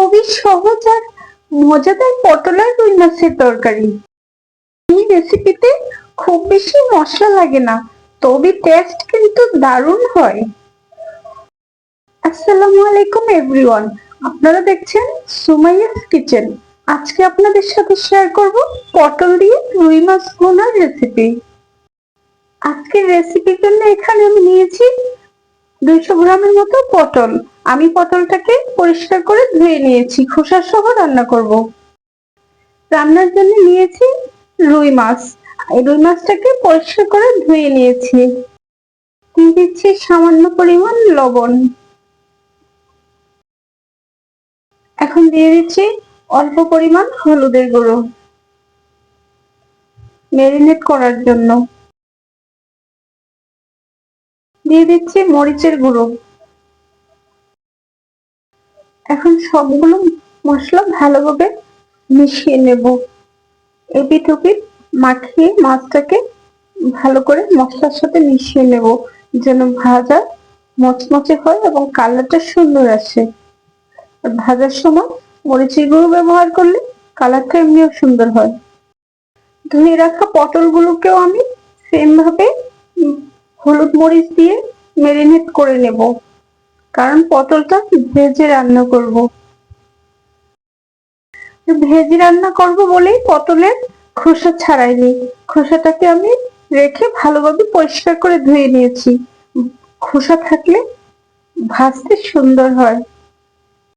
খুবই সহজ আর মজাদার পটল আর রুই মাছের তরকারি। এই রেসিপিতে খুব বেশি মশলা লাগে না, তবে টেস্ট কিন্তু দারুণ হয়। আসসালামু আলাইকুম এভরিওয়ান, আপনারা দেখছেন সুমাইয়াস কিচেন। আজকে আপনাদের সাথে শেয়ার করব পটল দিয়ে রুই মাছ ভুনার রেসিপি। আজকের রেসিপির জন্য এখানে আমি নিয়েছি 200 গ্রামের মতো পটল। আমি পটলটাকে পরিষ্কার করে ধুয়ে নিয়েছি, খোসা সহ রান্না করব। রান্নার জন্য নিয়েছি রুই মাছ। এই রুই মাছটাকে পরিষ্কার করে ধুয়ে নিয়েছি। দিয়ে দিচ্ছি সামান্য পরিমাণ লবণ। এখন দিয়ে দিচ্ছি অল্প পরিমাণ হলুদের গুঁড়ো ম্যারিনেট করার জন্য। দিয়ে দিচ্ছি মরিচের গুঁড়ো। এখন সবগুলো মশলা ভালোভাবে মিশিয়ে নেব। এপিঠ ওপিঠ মাখিয়ে মাছটাকে ভালো করে মশলার সাথে মিশিয়ে নেব, যেন ভাজা মচমচে হয় এবং কালারটা সুন্দর আসে। আর ভাজার সময় মরিচের গুঁড়ো ব্যবহার করলে কালারটা এমনিও সুন্দর হয়। ধুয়ে রাখা পটলগুলোকেও আমি সেম ভাবে হলুদ মরিচ দিয়ে ম্যারিনেট করে নেব, কারণ পটলটা ভেজে রান্না করব। ভেজে রান্না করব বলেই পটলের খোসা ছাড়াইনি। খোসাটাকে আমি রেখে ভালোভাবে পরিষ্কার করে ধুয়ে নিয়েছি। খোসা থাকলে ভাজতে সুন্দর হয়।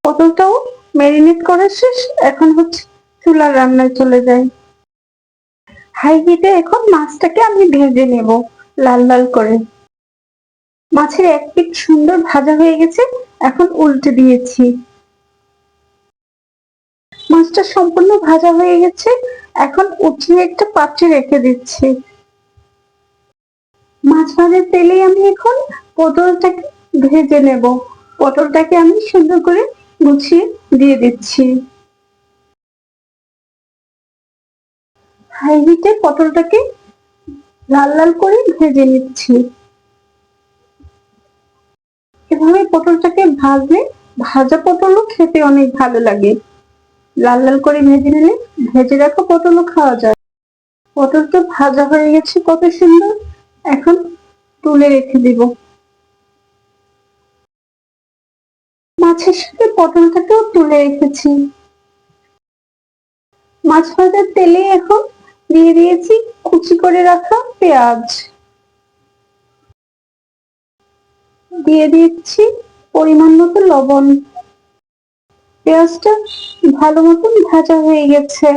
পটলটাও ম্যারিনেট করা শেষ, এখন হচ্ছে চুলার রান্নায় চলে যাই। হাই হিটে এখন মাছটাকে আমি ভেজে নেব লাল লাল করে। মাছের এক পিঠ সুন্দর ভাজা হয়ে গেছে, এখন উল্টে দিয়েছি। মাছটা সম্পূর্ণ ভাজা হয়ে গেছে, এখন উঠিয়ে একটা পাত্রে রেখে দিচ্ছি। মাছ ভাজার তেলে আমি এখন পটলটাকে ভেজে নেব। পটলটাকে আমি সুন্দর করে গুছিয়ে দিয়ে দিচ্ছি। হাই হিটে পটলটাকে লাল লাল করে ভেজে নিচ্ছি। এভাবে পটলটাকে ভাজলে ভাজা পটলও খেতে অনেক ভালো লাগে। লাল লাল করে ভেজে নিলে ভেজে রাখা পটলও খাওয়া যায়। পটলটা ভাজা হয়ে গেছে কত সুন্দর, এখন তুলে রেখে দিব। মাছের সাথে পটলটাকেও তুলে রেখেছি। মাছ ভাজার তেলে এখন দিয়ে দিয়েছি কুচি করে রাখা পেঁয়াজ। দিয়ে দিচ্ছি পরিমাণ মতো লবণ। পেঁয়াজটা ভালো মতন ভাজা হয়ে গেছে,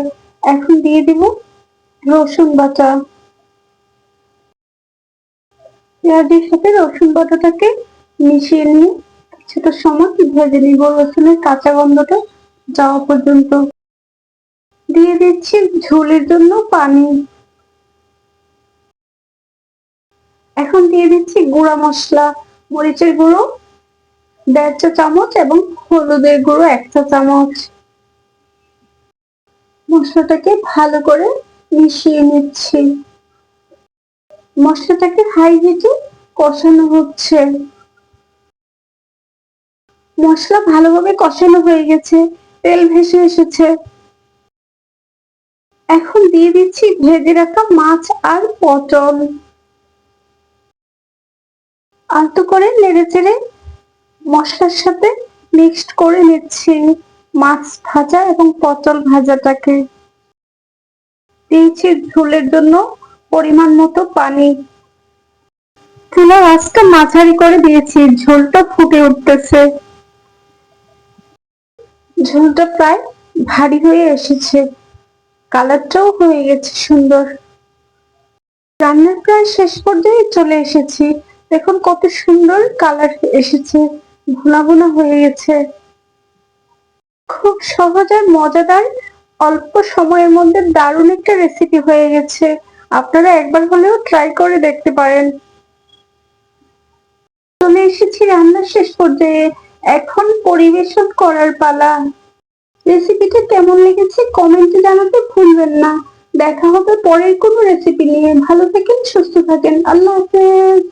এখন দিয়ে দিব রসুন বাটা। পেঁয়াজের সাথে রসুন বাটাটাকে মিশিয়ে নিয়ে কিছুটা সময় ভেজে নিব, রসুনের কাঁচা গন্ধটা যাওয়া পর্যন্ত। দিয়ে দিচ্ছি ঝোলের জন্য পানি। এখন দিয়ে দিচ্ছি গুঁড়া মশলা, মরিচের গুঁড়ো 1.5 চা চামচ এবং হলুদের গুঁড়ো 1 চা চামচ। মশলাটাকে ভালো করে মিশিয়ে নিচ্ছি। মশলাটাকে হাই হিটে কষানো হচ্ছে। মশলা ভালোভাবে কষানো হয়ে গেছে, তেল ভেসে এসেছে। এখন দিয়ে দিচ্ছি ভেজে রাখা মাছ আর পটল। আলতো করে নেড়ে চেড়ে মশলার সাথে মিক্সড করে নিচ্ছি মাছ ভাজা এবং পটল ভাজাটাকে। দিয়েছি ঝোলের জন্য পরিমাণ মতো পানি। চুলার আঁচটা মাঝারি করে দিয়েছি, ঝোলটা ফুটে উঠতেছে। ঝোলটা প্রায় ভারী হয়ে এসেছে, কালারটাও হয়ে গেছে সুন্দর। রান্নার প্রায় শেষ পর্যায়ে চলে এসেছি। দেখুন কত সুন্দর কালার এসেছে, ভুনা ভুনা হয়ে গেছে। খুব সহজ আর মজাদার, অল্প সময়ের মধ্যে দারুণ একটা রেসিপি হয়ে গেছে। আপনারা একবার হলেও ট্রাই করে দেখতে পারেন। চলে এসেছি রান্নার শেষ পর্যায়ে, এখন পরিবেশন করার পালা। রেসিপিটা কেমন লেগেছে কমেন্টে জানাতে ভুলবেন না। দেখা হবে পরের কোনো রেসিপি নিয়ে। ভালো থাকেন, সুস্থ থাকেন, আল্লাহ হাফেজ।